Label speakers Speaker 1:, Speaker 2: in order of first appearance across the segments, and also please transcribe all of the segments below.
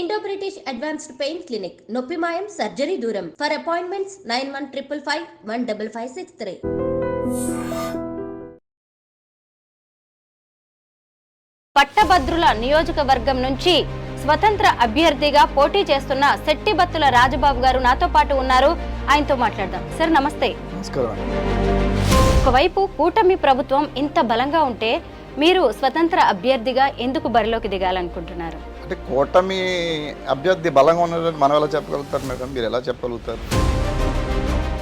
Speaker 1: Indo British advanced pain clinic నొప్పి మాయం surgery దూరం ఫర్ అపాయింట్మెంట్స్ 9155515563.
Speaker 2: పట్టభద్రుల నియోజకవర్గం నుంచి స్వతంత్ర అభ్యర్థిగా పోటీ చేస్తున్న శెట్టిబత్తుల రాజబాబు గారు నాతో పాటు ఉన్నారు. ఆయనతో మాట్లాడదాం. సార్ నమస్తే. ఒకవైపు కూటమి ప్రభుత్వం ఇంత బలంగా ఉంటే మీరు స్వతంత్ర అభ్యర్థిగా ఎందుకు బరిలోకి దిగాలనుకుంటున్నారు?
Speaker 3: అంటే కూటమి అభ్యర్థి బలంగా ఉన్నారని మనం ఎలా చెప్పగలుగుతారు మేడం? మీరు ఎలా చెప్పగలుగుతారు?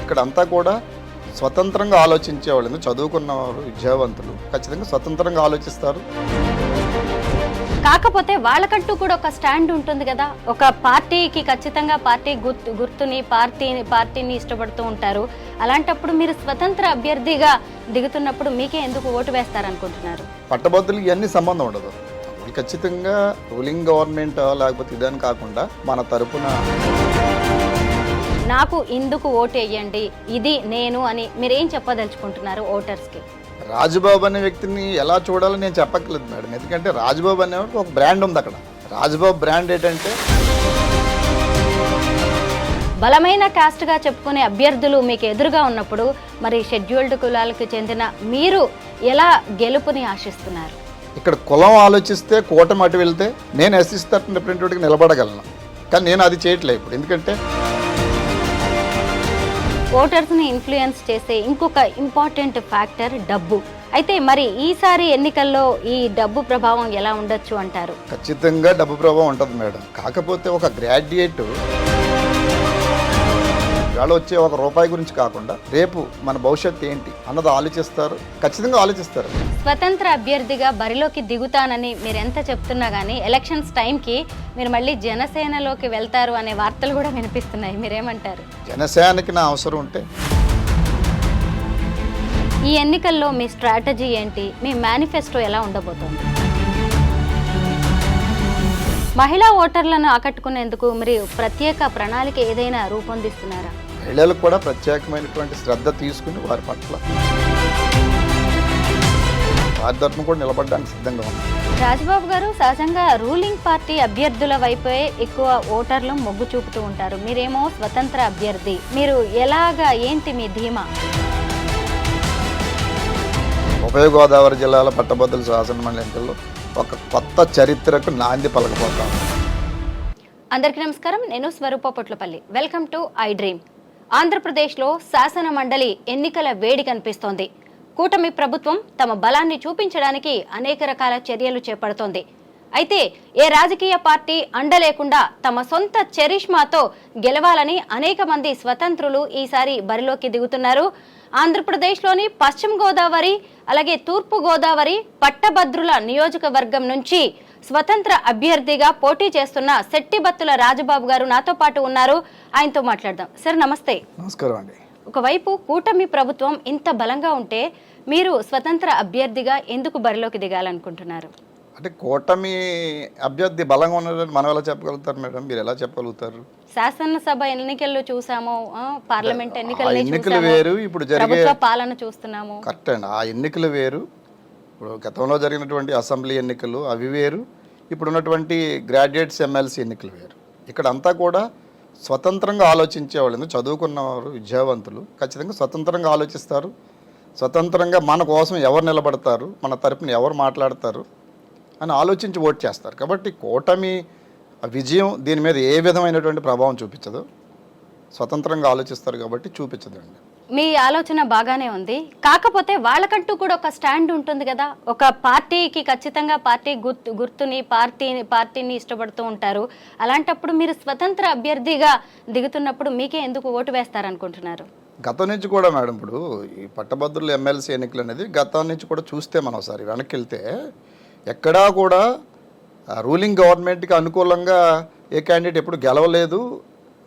Speaker 3: ఇక్కడ అంతా కూడా స్వతంత్రంగా ఆలోచించేవాళ్ళు, చదువుకున్నవారు, విద్యావంతులు ఖచ్చితంగా స్వతంత్రంగా ఆలోచిస్తారు.
Speaker 2: కాకపోతే వాళ్ళకంటూ కూడా ఒక స్టాండ్ ఉంటుంది కదా. ఒక పార్టీకి ఖచ్చితంగా పార్టీ గుర్తుని పార్టీని ఇష్టపడుతూ ఉంటారు. అలాంటప్పుడు మీరు స్వతంత్ర అభ్యర్థిగా దిగుతున్నప్పుడు మీకే ఎందుకు ఓటు వేస్తారనుకుంటున్నారు?
Speaker 3: పట్టభద్రులకి ఇవన్నీ సంబంధం ఉండదు. ఖచ్చితంగా రూలింగ్ గవర్నమెంట్ లేకపోతే ఇదని కాకుండా మన తరపున
Speaker 2: నాకు ఇందుకు ఓటు వేయండి, ఇది నేను అని మీరేం చెప్పదలుచుకుంటున్నారు ఓటర్స్కి?
Speaker 3: రాజబాబు అనే వ్యక్తిని ఎలా చూడాలో నేను చెప్పక్కర్లేదు మేడం. ఎందుకంటే రాజబాబు అనే ఒక బ్రాండ్ ఉంది అక్కడ. రాజబాబు బ్రాండ్ ఏంటంటే
Speaker 2: బలమైన కాస్ట్గా చెప్పుకునే అభ్యర్థులు మీకు ఎదురుగా ఉన్నప్పుడు మరి షెడ్యూల్డ్ కులాలకు చెందిన మీరు ఎలా గెలుపుని ఆశిస్తున్నారు?
Speaker 3: ఇక్కడ కులం ఆలోచిస్తే కూటమి అటు వెళ్తే నేను ఎస్సీ తరఫున రిప్రజెంటేటివ్గా నిలబడగలను. కానీ నేను అది చేయట్లేదు ఇప్పుడు. ఎందుకంటే
Speaker 2: ఓటర్స్ని ఇన్ఫ్లుయెన్స్ చేసే ఇంకొక ఇంపార్టెంట్ ఫ్యాక్టర్ డబ్బు. అయితే మరి ఈసారి ఎన్నికల్లో ఈ డబ్బు ప్రభావం ఎలా ఉండొచ్చు అంటారు?
Speaker 3: ఖచ్చితంగా డబ్బు ప్రభావం ఉంటుంది మేడం. కాకపోతే ఒక గ్రాడ్యుయేట్ ఇవాళ వచ్చే ఒక రూపాయి గురించి కాకుండా రేపు మన భవిష్యత్తు ఏంటి అన్నది ఆలోచిస్తారు, ఖచ్చితంగా ఆలోచిస్తారు.
Speaker 2: స్వతంత్ర అభ్యర్థిగా బరిలోకి దిగుతానని మీరు ఎంత చెప్తున్నా కానీ ఎలక్షన్స్ టైంకి మీరు మళ్ళీ జనసేనలోకి వెళ్తారు అనే వార్తలు కూడా వినిపిస్తున్నాయి. మీరేమంటారు?
Speaker 3: జనసేనకి నా అవసరం ఉంటే
Speaker 2: ఈ ఎన్నికల్లో మీ స్ట్రాటజీ ఏంటి? మీ మేనిఫెస్టో ఎలా ఉండబోతోంది? మహిళా ఓటర్లను ఆకట్టుకునేందుకు మీరు ప్రత్యేక ప్రణాళిక ఏదైనా రూపొందిస్తున్నారా?
Speaker 3: మహిళలకు కూడా ప్రత్యేకమైనటువంటి శ్రద్ధ తీసుకుని వారి పట్ల వారి తరఫున కూడా నిలబడడానికి సిద్ధంగా ఉంది.
Speaker 2: రాజబాబు గారు, సహజంగా రూలింగ్ పార్టీ అభ్యర్థుల వైపే ఎక్కువ ఓటర్లు మొగ్గు చూపుతూ ఉంటారు. మీరేమో స్వతంత్ర అభ్యర్థి. మీరు ఎలాగా, ఏంటి మీ ధీమా?
Speaker 3: ఉభయ గోదావరి జిల్లాల పట్టభద్రుల శాసనమండలి ఎన్నికల్లో ఒక కొత్త చరిత్రకు నాంది పలకబోతాం.
Speaker 2: అందరికీ నమస్కారం. నేను Swarupa Potlapalli. Welcome to I dream. ఆంధ్రప్రదేశ్లో శాసన మండలి ఎన్నికల వేడి కనిపిస్తోంది. కూటమి ప్రభుత్వం తమ బలాన్ని చూపించడానికి అనేక రకాల చర్యలు చేపడుతోంది. అయితే ఏ రాజకీయ పార్టీ అండ లేకుండా తమ సొంత చరిష్మాతో గెలవాలని అనేక మంది స్వతంత్రులు ఈసారి బరిలోకి దిగుతున్నారు. ఆంధ్రప్రదేశ్లోని పశ్చిమ గోదావరి అలాగే తూర్పు గోదావరి పట్టభద్రుల నియోజకవర్గం నుంచి స్వతంత్ర అభ్యర్థిగా పోటీ చేస్తున్న శెట్టిబత్తుల రాజబాబు గారు నాతో పాటు ఉన్నారు. ఆయనతో మాట్లాడదాం. సార్ నమస్తే.
Speaker 3: నమస్కారం అండి.
Speaker 2: ఒకవైపు కూటమి ప్రభుత్వం ఇంత బలంగా ఉంటే మీరు స్వతంత్ర అభ్యర్థిగా ఎందుకు బరిలోకి దిగాలనుకుంటున్నారు?
Speaker 3: అంటే కూటమి అభ్యర్థి బలంగా ఉన్నారని మనం ఎలా చెప్పగలుగుతారు మేడం? మీరు ఎలా చెప్పగలుగుతారు?
Speaker 2: శాసనసభ ఎన్నికల్లో చూసాము, పార్లమెంట్
Speaker 3: ఎన్నికలు వేరు, ఇప్పుడు జరిగే
Speaker 2: పాలన చూస్తున్నాము.
Speaker 3: కరెక్ట్ అండి. ఆ ఎన్నికలు వేరు, ఇప్పుడు గతంలో జరిగినటువంటి అసెంబ్లీ ఎన్నికలు అవి వేరు, ఇప్పుడు ఉన్నటువంటి గ్రాడ్యుయేట్స్ ఎమ్మెల్సీ ఎన్నికలు వేరు. ఇక్కడ అంతా కూడా స్వతంత్రంగా ఆలోచించేవాళ్ళు, చదువుకున్నవారు, విద్యావంతులు ఖచ్చితంగా స్వతంత్రంగా ఆలోచిస్తారు. స్వతంత్రంగా మన కోసం ఎవరు నిలబడతారు, మన తరపున ఎవరు మాట్లాడతారు అని ఆలోచించి ఓటు చేస్తారు. కాబట్టి కూటమి విజయం దీని మీద ఏ విధమైనటువంటి ప్రభావం చూపించదు. స్వతంత్రంగా ఆలోచిస్తారు కాబట్టి చూపించదండి.
Speaker 2: మీ ఆలోచన బాగానే ఉంది. కాకపోతే వాళ్ళకంటూ కూడా ఒక స్టాండ్ ఉంటుంది కదా. ఒక పార్టీకి ఖచ్చితంగా పార్టీ గుర్తుని పార్టీని ఇష్టపడుతూ ఉంటారు. అలాంటప్పుడు మీరు స్వతంత్ర అభ్యర్థిగా దిగుతున్నప్పుడు మీకే ఎందుకు ఓటు వేస్తారనుకుంటున్నారు?
Speaker 3: గతం నుంచి కూడా మేడం, ఇప్పుడు ఈ పట్టభద్రుల ఎమ్మెల్సీ ఎన్నికలు అనేది గతం నుంచి కూడా చూస్తే మనం ఒకసారి వెనక్కి వెళ్తే ఎక్కడా కూడా రూలింగ్ గవర్నమెంట్కి అనుకూలంగా ఏ క్యాండిడేట్ ఎప్పుడు గెలవలేదు.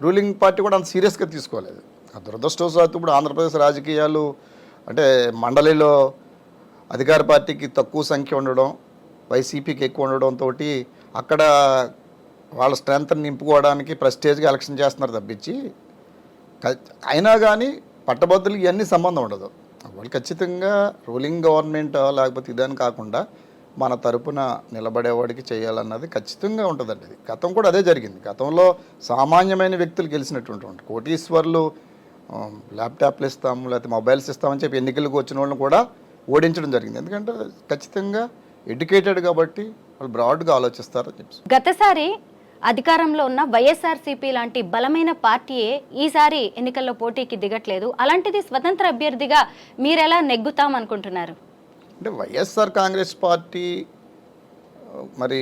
Speaker 3: రూలింగ్ పార్టీ కూడా అంత సీరియస్గా తీసుకోలేదు. దురదృష్టవశాత్తు ఇప్పుడు ఆంధ్రప్రదేశ్ రాజకీయాలు అంటే మండలిలో అధికార పార్టీకి తక్కువ సంఖ్య ఉండడం, వైసీపీకి ఎక్కువ ఉండడంతో అక్కడ వాళ్ళ స్ట్రెంగ్త్ని నింపుకోవడానికి ప్రెస్టేజ్గా ఎలక్షన్ చేస్తున్నారు తప్పించి, అయినా కానీ పట్టభద్రులకి ఇవన్నీ సంబంధం ఉండదు. వాళ్ళు ఖచ్చితంగా రూలింగ్ గవర్నమెంట్ లేకపోతే ఇదని కాకుండా మన తరపున నిలబడేవాడికి చేయాలన్నది ఖచ్చితంగా ఉంటుందండి. ఇది గతం కూడా అదే జరిగింది. గతంలో సామాన్యమైన వ్యక్తులు గెలిచినటువంటి కోటీశ్వర్లు ల్యాప్టాప్లు ఇస్తాము లేకపోతే మొబైల్స్ ఇస్తామని చెప్పి ఎన్నికలకు వచ్చిన వాళ్ళని కూడా ఓడించడం జరిగింది. ఎందుకంటే ఖచ్చితంగా ఎడ్యుకేటెడ్ కాబట్టి వాళ్ళు బ్రాడ్గా ఆలోచిస్తారని చెప్పి.
Speaker 2: గతసారి అధికారంలో ఉన్న వైఎస్ఆర్సీపీ లాంటి బలమైన పార్టీయే ఈసారి ఎన్నికల్లో పోటీకి దిగట్లేదు. అలాంటిది స్వతంత్ర అభ్యర్థిగా మీరెలా నెగ్గుతాం అనుకుంటున్నారు?
Speaker 3: అంటే వైఎస్ఆర్ కాంగ్రెస్ పార్టీ మరి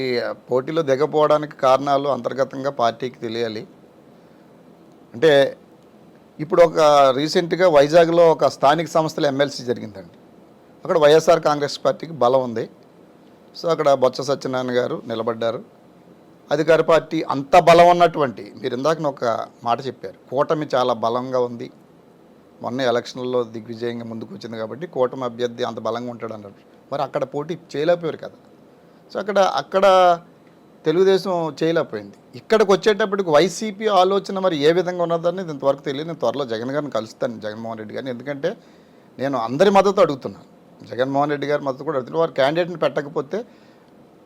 Speaker 3: పోటీలో దిగపోవడానికి కారణాలు అంతర్గతంగా పార్టీకి తెలియాలి. అంటే ఇప్పుడు ఒక రీసెంట్గా వైజాగ్లో ఒక స్థానిక సంస్థల ఎమ్మెల్సీ జరిగిందండి. అక్కడ వైఎస్ఆర్ కాంగ్రెస్ పార్టీకి బలం ఉంది. సో అక్కడ బొత్స సత్యనారాయణ గారు నిలబడ్డారు. అధికార పార్టీ అంత బలం ఉన్నటువంటి, మీరు ఇందాక ఒక మాట చెప్పారు, కూటమి చాలా బలంగా ఉంది, మొన్న ఎలక్షన్లలో దిగ్విజయంగా ముందుకు వచ్చింది కాబట్టి కూటమి అభ్యర్థి అంత బలంగా ఉంటాడు అన్నారు. మరి అక్కడ పోటీ చేయలేకపోయారు కదా. సో అక్కడ తెలుగుదేశం చేయలేకపోయింది. ఇక్కడికి వచ్చేటప్పటికి వైసీపీ ఆలోచన మరి ఏ విధంగా ఉన్నదని ఇంతవరకు తెలియదు. నేను త్వరలో జగన్ గారిని కలుస్తాను, జగన్మోహన్ రెడ్డి గారిని. ఎందుకంటే నేను అందరి మద్దతు అడుగుతున్నాను, జగన్మోహన్ రెడ్డి గారి మద్దతు కూడా అడుగుతున్నాను. వారు క్యాండిడేట్ని పెట్టకపోతే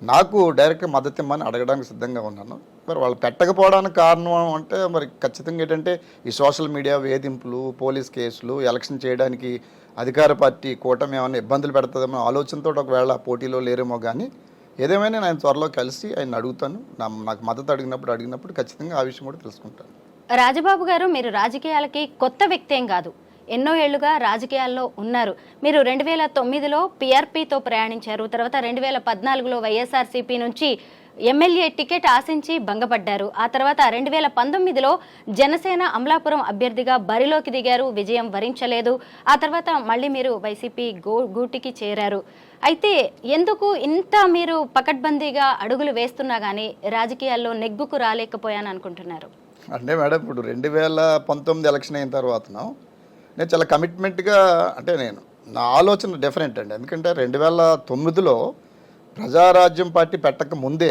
Speaker 3: నాకు డైరెక్ట్గా మద్దతు ఇమ్మని అడగడానికి సిద్ధంగా ఉన్నాను. మరి వాళ్ళు పెట్టకపోవడానికి కారణం అంటే మరి ఖచ్చితంగా ఏంటంటే ఈ సోషల్ మీడియా వేధింపులు, పోలీస్ కేసులు, ఎలక్షన్ చేయడానికి అధికార పార్టీ కూటమి ఏమైనా ఇబ్బందులు పెడుతుందేమో ఆలోచనతో ఒకవేళ పోటీలో లేరేమో. కానీ ఏదేమైనా నేను త్వరలో కలిసి ఆయన అడుగుతాను. నాకు మద్దతు అడిగినప్పుడు ఖచ్చితంగా ఆ విషయం కూడా తెలుసుకుంటాను.
Speaker 2: రాజబాబు గారు, మీరు రాజకీయాలకి కొత్త వ్యక్తి ఏం కాదు, ఎన్నో ఏళ్లుగా రాజకీయాల్లో ఉన్నారు. మీరు 2009లో పీఆర్పీతో ప్రయాణించారు. తర్వాత 2014లో వైఎస్ఆర్సీపీ నుంచి ఎమ్మెల్యే టికెట్ ఆశించి భంగపడ్డారు. ఆ తర్వాత 2019లో జనసేన అమలాపురం అభ్యర్థిగా బరిలోకి దిగారు, విజయం వరించలేదు. ఆ తర్వాత మళ్ళీ మీరు వైసీపీ గూటికి చేరారు. అయితే ఎందుకు ఇంత మీరు పకడ్బందీగా అడుగులు వేస్తున్నా కానీ రాజకీయాల్లో నెగ్గుకు రాలేకపోయాను అనుకుంటున్నారు?
Speaker 3: అంటే మేడం, ఇప్పుడు 2019 ఎలక్షన్ అయిన తర్వాత నేను చాలా కమిట్మెంట్గా, అంటే నా ఆలోచన డిఫరెంట్ అండి. ఎందుకంటే 2009లో ప్రజారాజ్యం పార్టీ పెట్టక ముందే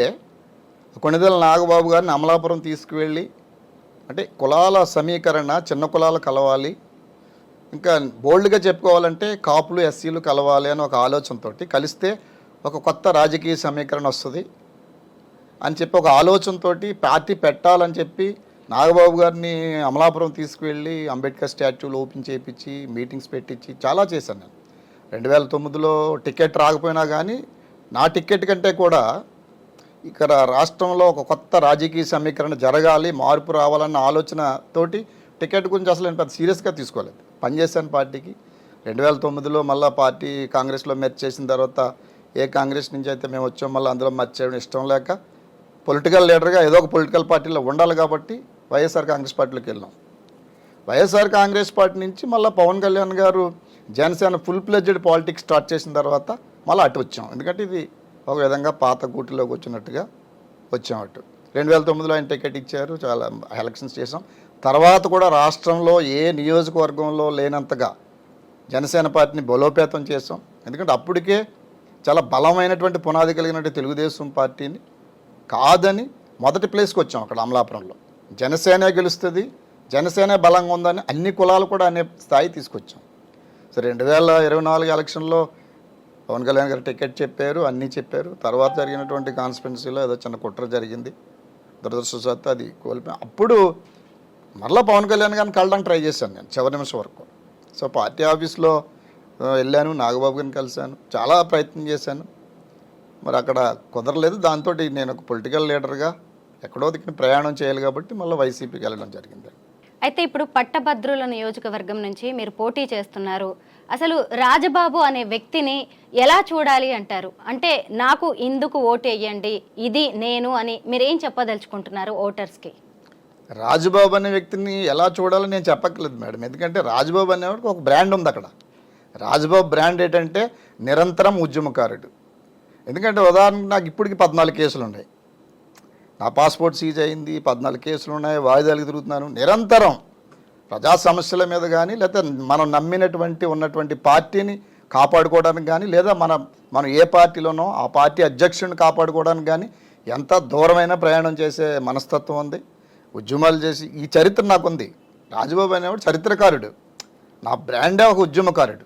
Speaker 3: కొణిదెల నాగబాబు గారిని అమలాపురం తీసుకువెళ్ళి, అంటే కులాల సమీకరణ, చిన్న కులాలు కలవాలి, ఇంకా బోల్డ్గా చెప్పుకోవాలంటే కాపులు ఎస్సీలు కలవాలి అని ఒక ఆలోచనతో కలిస్తే ఒక కొత్త రాజకీయ సమీకరణ వస్తుంది అని చెప్పి ఒక ఆలోచనతో పార్టీ పెట్టాలని చెప్పి నాగబాబు గారిని అమలాపురం తీసుకువెళ్ళి అంబేద్కర్ స్టాచ్యూలు ఓపెన్ చేయించి మీటింగ్స్ పెట్టించి చాలా చేశాను నేను. 2009లో టికెట్ రాకపోయినా కానీ నా టికెట్ కంటే కూడా ఇక్కడ రాష్ట్రంలో ఒక కొత్త రాజకీయ సమీకరణ జరగాలి, మార్పు రావాలన్న ఆలోచనతోటి టికెట్ గురించి అసలు నేను పెద్ద సీరియస్గా తీసుకోలేదు. పనిచేశాను పార్టీకి. 2009లో మళ్ళీ పార్టీ కాంగ్రెస్లో మెర్జ్ చేసిన తర్వాత ఏ కాంగ్రెస్ నుంచి అయితే మేము వచ్చాం మళ్ళీ అందులో మెర్జ్ చేయడం ఇష్టం లేక పొలిటికల్ లీడర్గా ఏదో ఒక పొలిటికల్ పార్టీలో ఉండాలి కాబట్టి వైఎస్ఆర్ కాంగ్రెస్ పార్టీలోకి వెళ్ళాం. వైఎస్ఆర్ కాంగ్రెస్ పార్టీ నుంచి మళ్ళీ పవన్ కళ్యాణ్ గారు Janasena full pledged politics start చేసిన తర్వాత మళ్ళీ అటు వచ్చాం. ఎందుకంటే ఇది ఒక విధంగా పాత గూటిలోకి వచ్చినట్టుగా వచ్చాం అటు. 2009లో ఆయన టికెట్ ఇచ్చారు, చాలా ఎలక్షన్స్ చేసాం. తర్వాత కూడా రాష్ట్రంలో ఏ నియోజకవర్గంలో లేనంతగా జనసేన పార్టీని బలోపేతం చేసాం. ఎందుకంటే అప్పటికే చాలా బలమైనటువంటి పునాది కలిగినటువంటి తెలుగుదేశం పార్టీని కాదని మొదటి ప్లేస్కి వచ్చాం. అక్కడ అమలాపురంలో జనసేన గెలుస్తుంది, జనసేన బలంగా ఉందని అన్ని కులాలు కూడా అనే స్థాయి తీసుకొచ్చాం. సో 2024 ఎలక్షన్లో పవన్ కళ్యాణ్ గారు టికెట్ చెప్పారు, అన్నీ చెప్పారు. తర్వాత జరిగినటువంటి కాన్స్టిట్యున్సీలో ఏదో చిన్న కుట్ర జరిగింది, దురదృష్టవశాత్తు అది కోల్పోయాం. అప్పుడు మరలా పవన్ కళ్యాణ్ గారిని కలడానికి ట్రై చేశాను నేను చివరి నిమిషం వరకు. సో పార్టీ ఆఫీస్లో వెళ్ళాను, నాగబాబు గారిని కలిశాను, చాలా ప్రయత్నం చేశాను. మరి అక్కడ కుదరలేదు. దాంతో నేను ఒక పొలిటికల్ లీడర్గా ఎక్కడో దిక్కున ప్రయాణం చేయాలి కాబట్టి మళ్ళీ వైసీపీకి వెళ్ళడం జరిగింది.
Speaker 2: అయితే ఇప్పుడు పట్టభద్రుల నియోజకవర్గం నుంచి మీరు పోటీ చేస్తున్నారు. అసలు రాజబాబు అనే వ్యక్తిని ఎలా చూడాలి అంటారు? అంటే నాకు ఇందుకు ఓటు వేయండి, ఇది నేను అని మీరేం చెప్పదలుచుకుంటున్నారు ఓటర్స్కి?
Speaker 3: రాజబాబు అనే వ్యక్తిని ఎలా చూడాలని నేను చెప్పక్కర్లేదు మేడం. ఎందుకంటే రాజబాబు అనేవాడికి ఒక బ్రాండ్ ఉంది అక్కడ. రాజబాబు బ్రాండ్ ఏంటంటే నిరంతరం ఉద్యమకారుడు. ఎందుకంటే ఉదాహరణకు నాకు ఇప్పటికి 14 కేసులు ఉన్నాయి, నా పాస్పోర్ట్ సీజ్ అయింది, 14 కేసులు ఉన్నాయి, వాయిదాలకు తిరుగుతున్నాను. నిరంతరం ప్రజా సమస్యల మీద కానీ, లేదా మనం నమ్మినటువంటి ఉన్నటువంటి పార్టీని కాపాడుకోవడానికి కానీ, లేదా మనం ఏ పార్టీలోనో ఆ పార్టీ అధ్యక్షుడిని కాపాడుకోవడానికి కానీ ఎంత దూరమైన ప్రయాణం చేసే మనస్తత్వం ఉంది. ఉద్యమాలు చేసి ఈ చరిత్ర నాకుంది. రాజబాబు అనేవాడు చరిత్రకారుడు, నా బ్రాండే ఒక ఉద్యమకారుడు.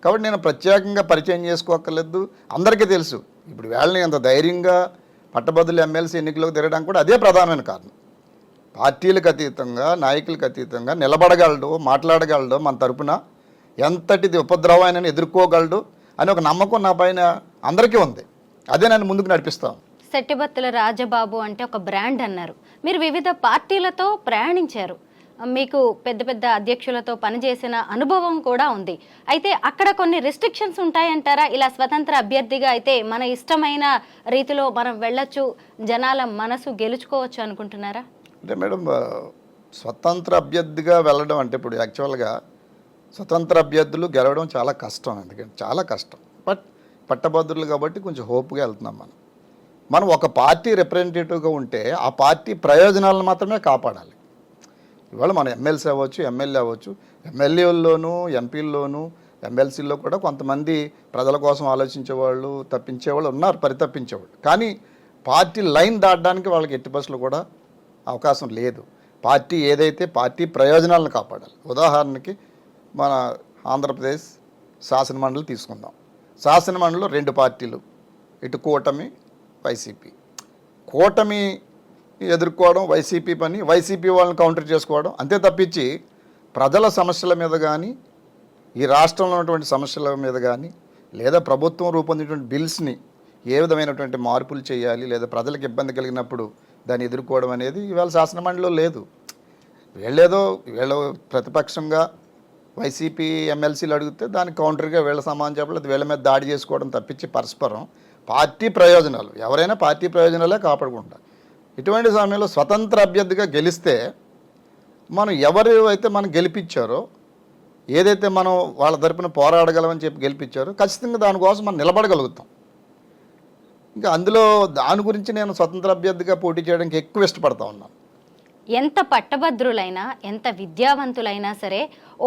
Speaker 3: కాబట్టి నేను ప్రత్యేకంగా పరిచయం చేసుకోక్కర్లేదు, అందరికీ తెలుసు. ఇప్పుడు వాళ్ళని అంత ధైర్యంగా పట్టభద్రుల ఎమ్మెల్సీ ఎన్నికలకు తిరగడానికి కూడా అదే ప్రధానమైన కారణం. పార్టీలకు అతీతంగా, నాయకులకు అతీతంగా నిలబడగలడు, మాట్లాడగలడు, మన తరపున ఎంతటిది ఉపద్రవాన్ని ఎదుర్కోగలడు అని ఒక నమ్మకం నా పైన అందరికీ ఉంది. అదే నన్ను ముందుకు నడిపిస్తాను.
Speaker 2: శెట్టిబత్తుల రాజబాబు అంటే ఒక బ్రాండ్ అన్నారు. మీరు వివిధ పార్టీలతో ప్రయాణించారు, మీకు పెద్ద పెద్ద అధ్యక్షులతో పనిచేసిన అనుభవం కూడా ఉంది. అయితే అక్కడ కొన్ని రెస్ట్రిక్షన్స్ ఉంటాయంటారా? ఇలా స్వతంత్ర అభ్యర్థిగా అయితే మన ఇష్టమైన రీతిలో మనం వెళ్ళొచ్చు, జనాల మనసు గెలుచుకోవచ్చు అనుకుంటున్నారా?
Speaker 3: అంటే మేడం, స్వతంత్ర అభ్యర్థిగా వెళ్ళడం అంటే ఇప్పుడు యాక్చువల్గా స్వతంత్ర అభ్యర్థులు గెలవడం చాలా కష్టం. ఎందుకంటే చాలా కష్టం. బట్ పట్టభద్రులు కాబట్టి కొంచెం హోప్గా వెళ్తున్నాం. మనం ఒక పార్టీ రిప్రజెంటేటివ్గా ఉంటే ఆ పార్టీ ప్రయోజనాలను మాత్రమే కాపాడాలి. ఇవాళ మన ఎమ్మెల్సీ అవ్వచ్చు, ఎమ్మెల్యే అవ్వచ్చు, ఎమ్మెల్యేల్లోనూ, ఎంపీల్లోనూ, ఎమ్మెల్సీల్లో కూడా కొంతమంది ప్రజల కోసం ఆలోచించేవాళ్ళు, తప్పించేవాళ్ళు ఉన్నారు, పరితప్పించేవాళ్ళు. కానీ పార్టీ లైన్ దాటడానికి వాళ్ళకి ఎట్టి బస్సులు కూడా అవకాశం లేదు. పార్టీ ఏదైతే పార్టీ ప్రయోజనాలను కాపాడాలి. ఉదాహరణకి మన ఆంధ్రప్రదేశ్ శాసనమండలి తీసుకుందాం. శాసనమండలిలో 2 పార్టీలు, ఇటు కూటమి, వైసీపీ. కూటమి ఎదుర్కోవడం వైసీపీ పని, వైసీపీ వాళ్ళని కౌంటర్ చేసుకోవడం, అంతే తప్పించి ప్రజల సమస్యల మీద కానీ, ఈ రాష్ట్రంలో ఉన్నటువంటి సమస్యల మీద కానీ, లేదా ప్రభుత్వం రూపొందించినటువంటి బిల్స్ని ఏ విధమైనటువంటి మార్పులు చేయాలి, లేదా ప్రజలకు ఇబ్బంది కలిగినప్పుడు దాన్ని ఎదుర్కోవడం అనేది ఇవాళ శాసనమండలిలో లేదు. వీళ్ళు ప్రతిపక్షంగా వైసీపీ ఎమ్మెల్సీలు అడిగితే దానికి కౌంటర్గా వీళ్ళ సమానం చెప్పలేదు, వీళ్ళ మీద దాడి చేసుకోవడం తప్పించి పరస్పరం పార్టీ ప్రయోజనాలు, ఎవరైనా పార్టీ ప్రయోజనాలే కాపాడుకుంటారు. ఇటువంటి సమయంలో స్వతంత్ర అభ్యర్థిగా గెలిస్తే మనం ఎవరు అయితే మనం గెలిపించారో, ఏదైతే మనం వాళ్ళ తరపున పోరాడగలమని చెప్పి గెలిపించారో, ఖచ్చితంగా దానికోసం మనం నిలబడగలుగుతాం. ఇంకా అందులో దాని గురించి నేను స్వతంత్ర అభ్యర్థిగా పోటీ చేయడానికి ఎక్కువ ఇష్టపడతా ఉన్నాను.
Speaker 2: ఎంత పట్టభద్రులైనా, ఎంత విద్యావంతులైనా సరే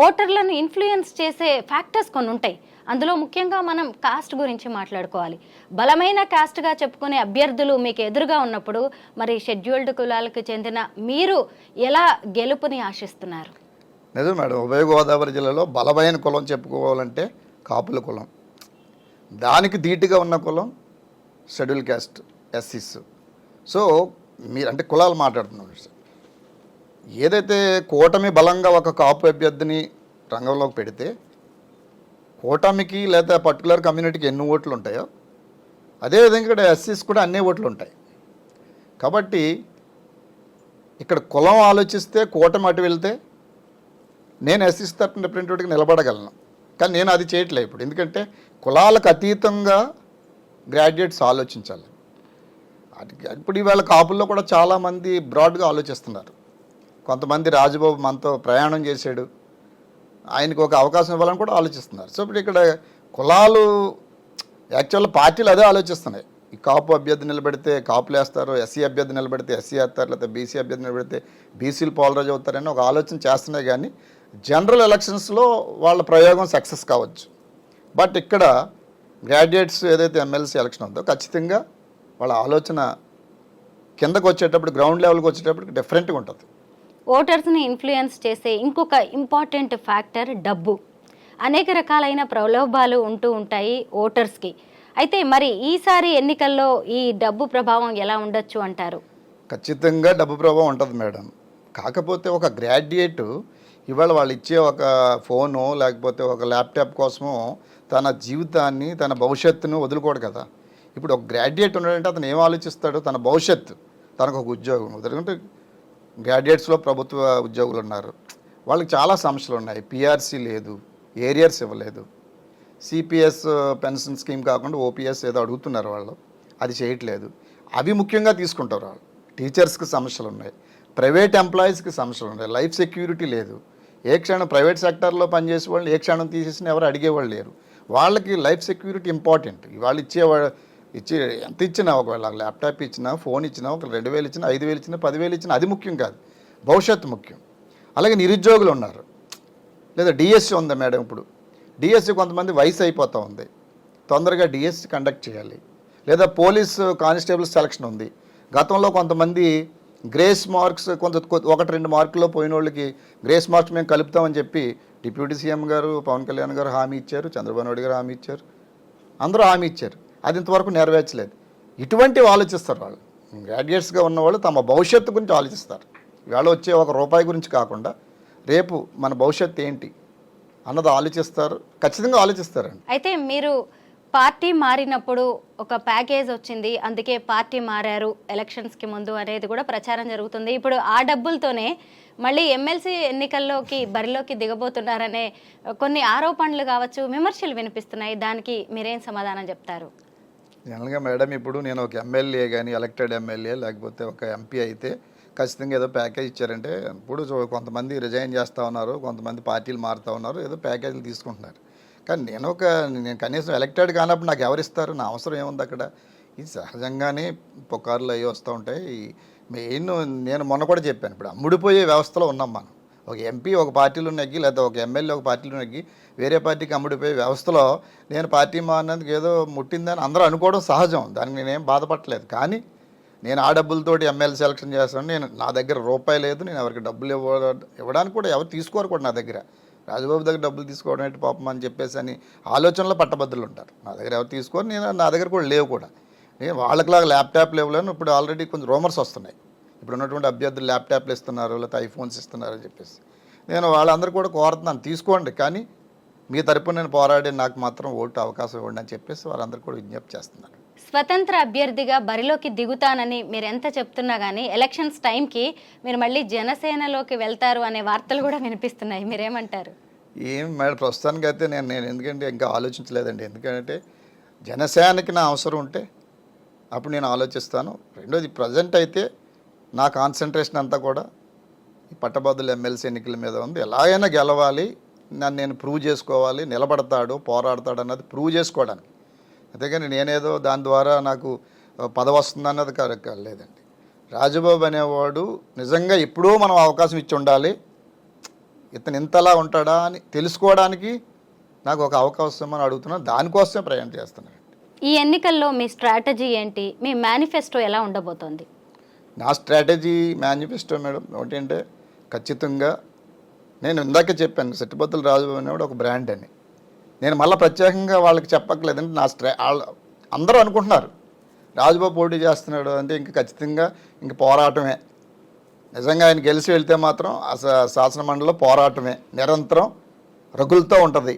Speaker 2: ఓటర్లను ఇన్ఫ్లుయెన్స్ చేసే ఫ్యాక్టర్స్ కొన్ని ఉంటాయి. అందులో ముఖ్యంగా మనం కాస్ట్ గురించి మాట్లాడుకోవాలి. బలమైన కాస్ట్గా చెప్పుకునే అభ్యర్థులు మీకు ఎదురుగా ఉన్నప్పుడు మరి షెడ్యూల్డ్ కులాలకు చెందిన మీరు ఎలా గెలుపుని ఆశిస్తున్నారు?
Speaker 3: నిజం మేడం, ఉభయ గోదావరి జిల్లాలో బలమైన కులం చెప్పుకోవాలంటే కాపుల కులం. దానికి ధీటుగా ఉన్న కులం షెడ్యూల్ క్యాస్ట్, ఎస్సీస్. సో మీరు అంటే కులాలు మాట్లాడుతున్నాం. ఏదైతే కూటమి బలంగా ఒక కాపు అభ్యర్థిని రంగంలోకి పెడితే కూటమికి లేదా పర్టికులర్ కమ్యూనిటీకి ఎన్ని ఓట్లు ఉంటాయో అదేవిధంగా ఇక్కడ ఎస్సీస్ కూడా అన్ని ఓట్లు ఉంటాయి. కాబట్టి ఇక్కడ కులం ఆలోచిస్తే కూటమి అటు వెళ్తే నేను ఎస్సీస్ తరపున రిప్రజెంటేటివ్గా నిలబడగలను. కానీ నేను అది చేయట్లేదు ఇప్పుడు. ఎందుకంటే కులాలకు అతీతంగా గ్రాడ్యుయేట్స్ ఆలోచించాలి. ఇప్పుడు ఇవాళ కాపుల్లో కూడా చాలామంది బ్రాడ్గా ఆలోచిస్తున్నారు. కొంతమంది రాజబాబు మనతో ప్రయాణం చేశాడు, ఆయనకు ఒక అవకాశం ఇవ్వాలని కూడా ఆలోచిస్తున్నారు. సో ఇప్పుడు ఇక్కడ కులాలు యాక్చువల్గా పార్టీలు అదే ఆలోచిస్తున్నాయి. ఈ కాపు అభ్యర్థి నిలబెడితే కాపులు వేస్తారు, ఎస్సీ అభ్యర్థి నిలబెడితే ఎస్సీ వేస్తారు, లేకపోతే బీసీ అభ్యర్థి నిలబెడితే బీసీలు పోలరైజ్ అవుతారని ఒక ఆలోచన చేస్తున్నాయి. కానీ జనరల్ ఎలక్షన్స్లో వాళ్ళ ప్రయోగం సక్సెస్ కావచ్చు. బట్ ఇక్కడ గ్రాడ్యుయేట్స్ ఏదైతే ఎమ్మెల్సీ ఎలక్షన్ ఉందో ఖచ్చితంగా వాళ్ళ ఆలోచన కిందకు వచ్చేటప్పుడు, గ్రౌండ్ లెవెల్కి వచ్చేటప్పుడు డిఫరెంట్గా ఉంటుంది.
Speaker 2: ఓటర్స్ని ఇన్ఫ్లుయెన్స్ చేసే ఇంకొక ఇంపార్టెంట్ ఫ్యాక్టర్ డబ్బు. అనేక రకాలైన ప్రలోభాలు ఉంటూ ఉంటాయి ఓటర్స్కి. అయితే మరి ఈసారి ఎన్నికల్లో ఈ డబ్బు ప్రభావం ఎలా ఉండొచ్చు అంటారు?
Speaker 3: ఖచ్చితంగా డబ్బు ప్రభావం ఉంటుంది మేడం. కాకపోతే ఒక గ్రాడ్యుయేట్ ఇవాళ వాళ్ళు ఇచ్చే ఒక ఫోను లేకపోతే ఒక ల్యాప్టాప్ కోసము తన జీవితాన్ని, తన భవిష్యత్తును వదులుకోడు కదా. ఇప్పుడు ఒక గ్రాడ్యుయేట్ ఉన్నాడంటే అతను ఏం ఆలోచిస్తాడు? తన భవిష్యత్తు, తనకు ఒక ఉద్యోగం. ఎందుకంటే గ్రాడ్యుయేట్స్లో ప్రభుత్వ ఉద్యోగులు ఉన్నారు, వాళ్ళకి చాలా సమస్యలు ఉన్నాయి. పిఆర్సీ లేదు, ఏరియర్స్ ఇవ్వలేదు, సిపిఎస్ పెన్షన్ స్కీమ్ కాకుండా ఓపీఎస్ ఏదో అడుగుతున్నారు వాళ్ళు, అది చేయట్లేదు. అవి ముఖ్యంగా తీసుకుంటారు వాళ్ళు. టీచర్స్కి సమస్యలు ఉన్నాయి, ప్రైవేట్ ఎంప్లాయీస్కి సమస్యలు ఉన్నాయి, లైఫ్ సెక్యూరిటీ లేదు. ఏ క్షణం ప్రైవేట్ సెక్టర్లో పనిచేసే వాళ్ళు ఏ క్షణం తీసేసిన ఎవరు అడిగేవాళ్ళు లేరు. వాళ్ళకి లైఫ్ సెక్యూరిటీ ఇంపార్టెంట్. వాళ్ళు ఎంత ఇచ్చినా, ఒకవేళ ల్యాప్టాప్ ఇచ్చినా, ఫోన్ ఇచ్చినా, ఒక 2000 ఇచ్చినా, 5000 ఇచ్చినా, 10,000 ఇచ్చినా అది ముఖ్యం కాదు, భవిష్యత్తు ముఖ్యం. అలాగే నిరుద్యోగులు ఉన్నారు, లేదా డిఎస్సి ఉంది మేడం. ఇప్పుడు డిఎస్సి కొంతమంది వయసు అయిపోతూ ఉంది, తొందరగా డిఎస్సి కండక్ట్ చేయాలి. లేదా పోలీస్ కానిస్టేబుల్ సెలక్షన్ ఉంది. గతంలో కొంతమంది గ్రేస్ మార్క్స్ 1-2 మార్కుల్లో పోయిన వాళ్ళకి గ్రేస్ మార్క్స్ మేము కలుపుతామని చెప్పి డిప్యూటీ సీఎం గారు పవన్ కళ్యాణ్ గారు హామీ ఇచ్చారు, చంద్రబాబు నాయుడు గారు హామీ ఇచ్చారు, అందరూ హామీ ఇచ్చారు. అది ఇంతవరకు నెరవేర్చలేదు. ఇటువంటివి ఆలోచిస్తారు వాళ్ళు. గ్రాడ్యుయేట్స్గా ఉన్నవాళ్ళు తమ భవిష్యత్తు గురించి ఆలోచిస్తారు. ఇవాళ వచ్చే ₹1 గురించి కాకుండా రేపు మన భవిష్యత్తు ఏంటి అన్నది ఆలోచిస్తారు, ఖచ్చితంగా ఆలోచిస్తారండి.
Speaker 2: అయితే మీరు పార్టీ మారినప్పుడు ఒక ప్యాకేజ్ వచ్చింది, అందుకే పార్టీ మారారు ఎలక్షన్స్కి ముందు అనేది కూడా ప్రచారం జరుగుతుంది. ఇప్పుడు ఆ డబ్బులతోనే మళ్ళీ ఎమ్మెల్సీ ఎన్నికల్లోకి బరిలోకి దిగబోతున్నారనే కొన్ని ఆరోపణలు కావచ్చు, విమర్శలు వినిపిస్తున్నాయి. దానికి మీరేం సమాధానం చెప్తారు?
Speaker 3: జనరల్గా మేడం, ఇప్పుడు నేను ఒక ఎమ్మెల్యే కానీ ఎలక్టెడ్ ఎమ్మెల్యే లేకపోతే ఒక ఎంపీ అయితే ఖచ్చితంగా ఏదో ప్యాకేజ్ ఇచ్చారంటే, ఇప్పుడు కొంతమంది రిజైన్ చేస్తూ ఉన్నారు, కొంతమంది పార్టీలు మారుతూ ఉన్నారు, ఏదో ప్యాకేజీలు తీసుకుంటున్నారు. కానీ నేను కనీసం ఎలక్టెడ్ కానప్పుడు నాకు ఎవరిస్తారు? నా అవసరం ఏముంది అక్కడ? ఇది సహజంగానే పుకార్లు అవి వస్తూ ఉంటాయి. మెయిన్ నేను మొన్న కూడా చెప్పాను, ఇప్పుడు అమ్ముడిపోయే వ్యవస్థలో ఉన్నాం మనం. ఒక ఎంపీ ఒక పార్టీలో నెగ్గి లేదా ఒక ఎమ్మెల్యే ఒక పార్టీలో నెగ్గి వేరే పార్టీకి అమ్ముడిపోయే వ్యవస్థలో నేను పార్టీ మారినందుకు ఏదో ముట్టిందని అందరూ అనుకోవడం సహజం. దానికి నేనేం బాధపడలేదు. కానీ నేను ఆ డబ్బులతోటి ఎమ్మెల్యే సెలక్షన్ చేస్తాను. నా దగ్గర రూపాయి లేదు, నేను ఎవరికి డబ్బులు ఇవ్వడానికి కూడా ఎవరు తీసుకోరు కూడా. నా దగ్గర రాజబాబు దగ్గర డబ్బులు తీసుకోవడం ఏంటి పాపం అని చెప్పేసి అని ఆలోచనలో పట్టభద్రులు ఉంటారు. నా దగ్గర ఎవరు తీసుకోరు, నా దగ్గర కూడా లేవు కూడా. నేను వాళ్ళకిలాగా ల్యాప్టాప్లు ఇవ్వలేను. ఇప్పుడు ఆల్రెడీ కొంచెం రూమర్స్ వస్తున్నాయి, ఇప్పుడు ఉన్నటువంటి అభ్యర్థులు ల్యాప్టాప్లు ఇస్తున్నారు లేకపోతే ఐఫోన్స్ ఇస్తున్నారు అని చెప్పేసి. నేను వాళ్ళందరూ కూడా కోరుతున్నాను, తీసుకోండి, కానీ మీ తరపున నేను పోరాడి నాకు మాత్రం ఓటు అవకాశం ఇవ్వండి అని చెప్పేసి వారందరూ కూడా విజ్ఞప్తి చేస్తున్నారు.
Speaker 2: స్వతంత్ర అభ్యర్థిగా బరిలోకి దిగుతానని మీరు ఎంత చెప్తున్నా కానీ ఎలక్షన్స్ టైంకి మీరు మళ్ళీ జనసేనలోకి వెళ్తారు అనే వార్తలు కూడా వినిపిస్తున్నాయి. మీరేమంటారు?
Speaker 3: ఏం మేడం, ప్రస్తుతానికి అయితే నేను ఎందుకంటే ఇంకా ఆలోచించలేదండి. ఎందుకంటే జనసేనకి నా అవసరం ఉంటే అప్పుడు నేను ఆలోచిస్తాను. రెండోది, ప్రజెంట్ అయితే నా కాన్సన్ట్రేషన్ అంతా కూడా ఈ పట్టభద్రుల ఎమ్మెల్సీ ఎన్నికల మీద ఉంది. ఎలాగైనా గెలవాలి, నన్ను నేను ప్రూవ్ చేసుకోవాలి, నిలబడతాడు పోరాడతాడు అన్నది ప్రూవ్ చేసుకోవడానికి. అంతేగాని నేనేదో దాని ద్వారా నాకు పదవి వస్తుందన్నది లేదండి. రాజబాబు అనేవాడు నిజంగా ఎప్పుడూ మనం అవకాశం ఇచ్చి ఉండాలి. ఇతను ఇంతలా ఉంటాడా అని తెలుసుకోవడానికి నాకు ఒక అవకాశం అని అడుగుతున్నాను. దానికోసమే ప్రయాణం చేస్తున్నాను.
Speaker 2: ఈ ఎన్నికల్లో మీ స్ట్రాటజీ ఏంటి? మీ మేనిఫెస్టో ఎలా ఉండబోతోంది?
Speaker 3: నా స్ట్రాటజీ మేనిఫెస్టో మేడం ఏంటంటే, ఖచ్చితంగా నేను ఇందాకే చెప్పాను, సెట్టుబత్తుల రాజబాబు అనేవాడు ఒక బ్రాండ్ అని. నేను మళ్ళీ ప్రత్యేకంగా వాళ్ళకి చెప్పక్కర్లేదంటే అందరూ అనుకుంటున్నారు రాజబాబు పోటీ చేస్తున్నాడు అంటే ఇంక ఖచ్చితంగా ఇంక పోరాటమే. నిజంగా ఆయన గెలిచి వెళ్తే మాత్రం శాసనమండలిలో పోరాటమే, నిరంతరం రగులుతూ ఉంటుంది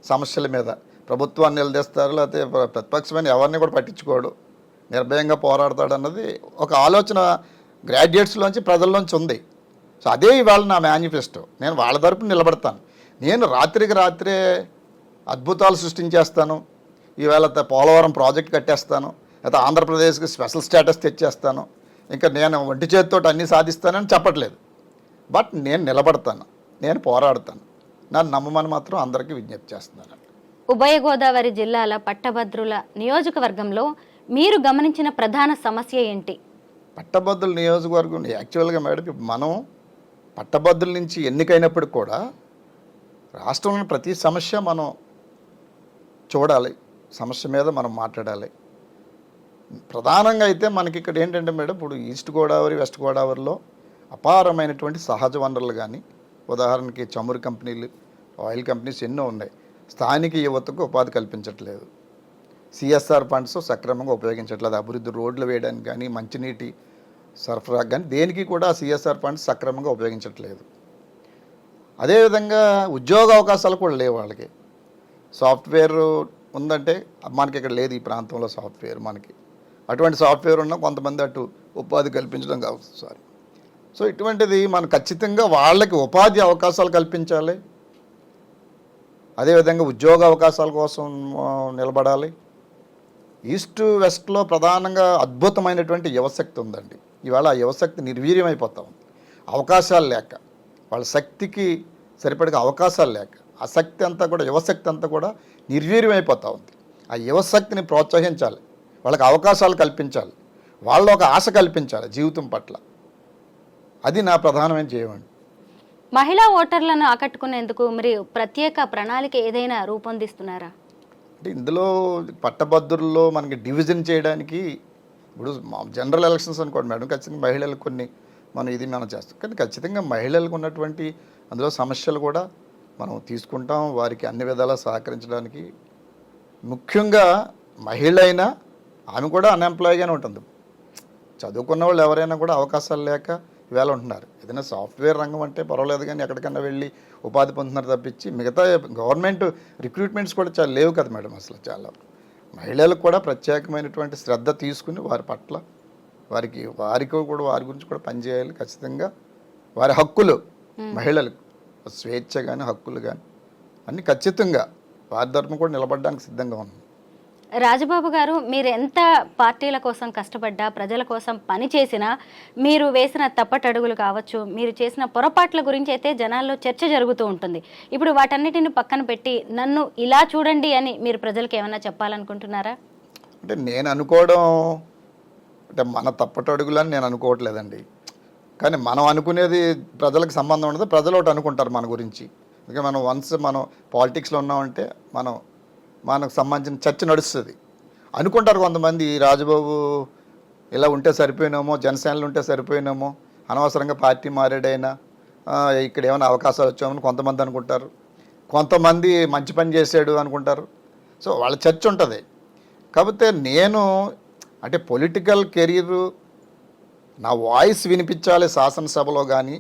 Speaker 3: సమస్యల మీద. ప్రభుత్వాన్ని నిలదీస్తారు, లేకపోతే ప్రతిపక్షమైన ఎవరిని కూడా పట్టించుకోడు, నిర్భయంగా పోరాడతాడు అన్నది ఒక ఆలోచన గ్రాడ్యుయేట్స్లోంచి ప్రజల్లోంచి ఉంది. సో అదే ఇవాళ నా మేనిఫెస్టో. నేను వాళ్ళ తరపున నిలబడతాను. నేను రాత్రికి రాత్రే అద్భుతాలు సృష్టించేస్తాను, ఈవేళ పోలవరం ప్రాజెక్ట్ కట్టేస్తాను, లేకపోతే ఆంధ్రప్రదేశ్కి స్పెషల్ స్టేటస్ తెచ్చేస్తాను, ఇంకా నేను ఒంటి చేతితో అన్నీ సాధిస్తానని చెప్పట్లేదు. బట్ నేను నిలబడతాను, నేను పోరాడతాను. నన్ను నమ్మమని మాత్రం అందరికీ విజ్ఞప్తి చేస్తున్నాను.
Speaker 2: ఉభయ గోదావరి జిల్లాల పట్టభద్రుల నియోజకవర్గంలో మీరు గమనించిన ప్రధాన సమస్య ఏంటి?
Speaker 3: పట్టభద్రుల నియోజకవర్గం యాక్చువల్గా మేడం, మనం పట్టభద్రుల నుంచి ఎన్నికైనప్పటికి కూడా రాష్ట్రంలోని ప్రతి సమస్య మనం చూడాలి, సమస్య మీద మనం మాట్లాడాలి. ప్రధానంగా అయితే మనకి ఇక్కడ ఏంటంటే మేడం, ఇప్పుడు ఈస్ట్ గోదావరి వెస్ట్ గోదావరిలో అపారమైనటువంటి సహజ వనరులు కానీ, ఉదాహరణకి చమురు కంపెనీలు, ఆయిల్ కంపెనీస్ ఎన్నో ఉన్నాయి. స్థానిక యువతకు ఉపాధి కల్పించట్లేదు, సిఎస్ఆర్ ఫండ్స్ సక్రమంగా ఉపయోగించట్లేదు. అభివృద్ధి రోడ్లు వేయడానికి కానీ, మంచినీటి సరఫరా కానీ దేనికి కూడా సిఎస్ఆర్ ఫండ్స్ సక్రమంగా ఉపయోగించట్లేదు. అదేవిధంగా ఉద్యోగ అవకాశాలు కూడా లేవు వాళ్ళకి. సాఫ్ట్వేర్ ఉందంటే మనకి ఇక్కడ లేదు ఈ ప్రాంతంలో సాఫ్ట్వేర్. మనకి అటువంటి సాఫ్ట్వేర్ ఉన్న కొంతమంది అటు ఉపాధి కల్పించడం కావచ్చు సార్. సో ఇటువంటిది మనం ఖచ్చితంగా వాళ్ళకి ఉపాధి అవకాశాలు కల్పించాలి, అదేవిధంగా ఉద్యోగ అవకాశాల కోసం నిలబడాలి. ఈస్ట్ వెస్ట్లో ప్రధానంగా అద్భుతమైనటువంటి యువశక్తి ఉందండి. ఇవాళ ఆ యువశక్తి నిర్వీర్యమైపోతా ఉంది, అవకాశాలు లేక, వాళ్ళ శక్తికి సరిపడిన అవకాశాలు లేక. ఆ శక్తి అంతా కూడా, యువశక్తి అంతా కూడా నిర్వీర్యమైపోతూ ఉంది. ఆ యువశక్తిని ప్రోత్సహించాలి, వాళ్ళకి అవకాశాలు కల్పించాలి, వాళ్ళ ఒక ఆశ కల్పించాలి జీవితం పట్ల. అది నా ప్రధానమైన చేయమండి.
Speaker 2: మహిళా ఓటర్లను ఆకట్టుకునేందుకు మరి ప్రత్యేక ప్రణాళిక ఏదైనా రూపొందిస్తున్నారా?
Speaker 3: అంటే ఇందులో పట్టభద్రుల్లో మనకి డివిజన్ చేయడానికి, ఇప్పుడు జనరల్ ఎలక్షన్స్ అనుకోండి మేడం, ఖచ్చితంగా మహిళలకు కొన్ని మనం చేస్తాం. కానీ ఖచ్చితంగా మహిళలకు ఉన్నటువంటి అందులో సమస్యలు కూడా మనం తీసుకుంటాం, వారికి అన్ని విధాలా సహకరించడానికి. ముఖ్యంగా మహిళ అయినా ఆమె కూడా అన్ఎంప్లాయ్గానే ఉంటుంది. చదువుకున్న వాళ్ళు ఎవరైనా కూడా అవకాశాలు లేక ఇవాళ ఉంటున్నారు. ఏదైనా సాఫ్ట్వేర్ రంగం అంటే పర్వాలేదు, కానీ ఎక్కడికన్నా వెళ్ళి ఉపాధి పొందుతున్నారు తప్పించి మిగతా గవర్నమెంట్ రిక్రూట్మెంట్స్ కూడా చాలా లేవు కదా మేడం. అసలు చాలా మహిళలకు కూడా ప్రత్యేకమైనటువంటి శ్రద్ధ తీసుకుని వారి పట్ల వారికి కూడా వారి గురించి కూడా పనిచేయాలి. ఖచ్చితంగా వారి హక్కులు, మహిళలకు స్వేచ్ఛ కానీ హక్కులు కానీ అన్నీ ఖచ్చితంగా వారి తరపున కూడా నిలబడడానికి సిద్ధంగా ఉంది.
Speaker 2: రాజబాబు గారు, మీరు ఎంత పార్టీల కోసం కష్టపడ్డా, ప్రజల కోసం పని చేసినా, మీరు వేసిన తప్పటడుగులు కావచ్చు, మీరు చేసిన పొరపాట్ల గురించి అయితే జనాల్లో చర్చ జరుగుతూ ఉంటుంది. ఇప్పుడు వాటన్నిటిని పక్కన పెట్టి నన్ను ఇలా చూడండి అని మీరు ప్రజలకు ఏమైనా చెప్పాలనుకుంటున్నారా?
Speaker 3: అంటే నేను అనుకోవడం అంటే మన తప్పటడుగులని నేను అనుకోవట్లేదండి. కానీ మనం అనుకునేది ప్రజలకు సంబంధం ఉండదు, ప్రజలు ఒకటి అనుకుంటారు మన గురించి. అందుకే మనం పాలిటిక్స్లో ఉన్నామంటే మనకు సంబంధించిన చర్చ నడుస్తుంది. అనుకుంటారు కొంతమంది, రాజబాబు ఇలా ఉంటే సరిపోయినామో, జనసేనలు ఉంటే సరిపోయినామో, అనవసరంగా పార్టీ మారాడైనా ఇక్కడ ఏమైనా అవకాశాలు వచ్చామని కొంతమంది అనుకుంటారు. కొంతమంది మంచి పని చేశాడు అనుకుంటారు. సో వాళ్ళ చర్చ ఉంటుంది. కాకపోతే నేను అంటే పొలిటికల్ కెరీరు, నా వాయిస్ వినిపించాలి శాసనసభలో. కానీ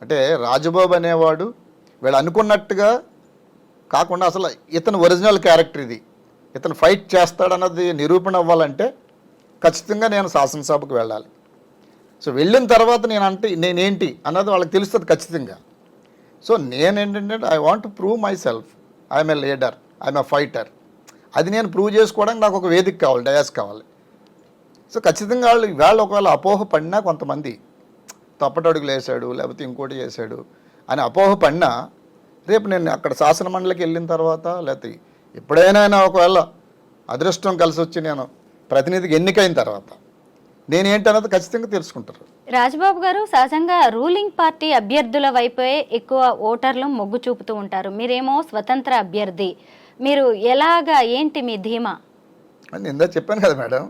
Speaker 3: అంటే రాజబాబు అనేవాడు వీళ్ళు అనుకున్నట్టుగా కాకుండా అసలు ఇతను ఒరిజినల్ క్యారెక్టర్ ఇది, ఇతను ఫైట్ చేస్తాడన్నది నిరూపణ అవ్వాలంటే ఖచ్చితంగా నేను శాసనసభకు వెళ్ళాలి. సో వెళ్ళిన తర్వాత నేనేంటి అన్నది వాళ్ళకి తెలుస్తుంది ఖచ్చితంగా. సో నేనేంటంటే I want to prove my self. I'm a leader, I'm a fighter. అది నేను ప్రూవ్ చేసుకోవడానికి నాకు ఒక వేదిక కావాలి, డయాస్ కావాలి. సో ఖచ్చితంగా వాళ్ళు ఒకవేళ అపోహ పడినా, కొంతమంది తప్పటడుగులు వేసాడు లేకపోతే ఇంకోటి చేశాడు అని అపోహ పడినా, రేపు నేను అక్కడ శాసన మండలికి వెళ్ళిన తర్వాత లేకపోతే ఎప్పుడైనా ఒకవేళ అదృష్టం కలిసి వచ్చి నేను ప్రతినిధికి ఎన్నికైన తర్వాత నేనేంటన్నది ఖచ్చితంగా తెలుసుకుంటారు.
Speaker 2: రాజబాబు గారు, సహజంగా రూలింగ్ పార్టీ అభ్యర్థుల వైపే ఎక్కువ ఓటర్లు మొగ్గు చూపుతూ ఉంటారు. మీరేమో స్వతంత్ర అభ్యర్థి. మీరు ఎలాగా, ఏంటి మీ ధీమా?
Speaker 3: అని ఇందా చెప్పాను కదా మేడం,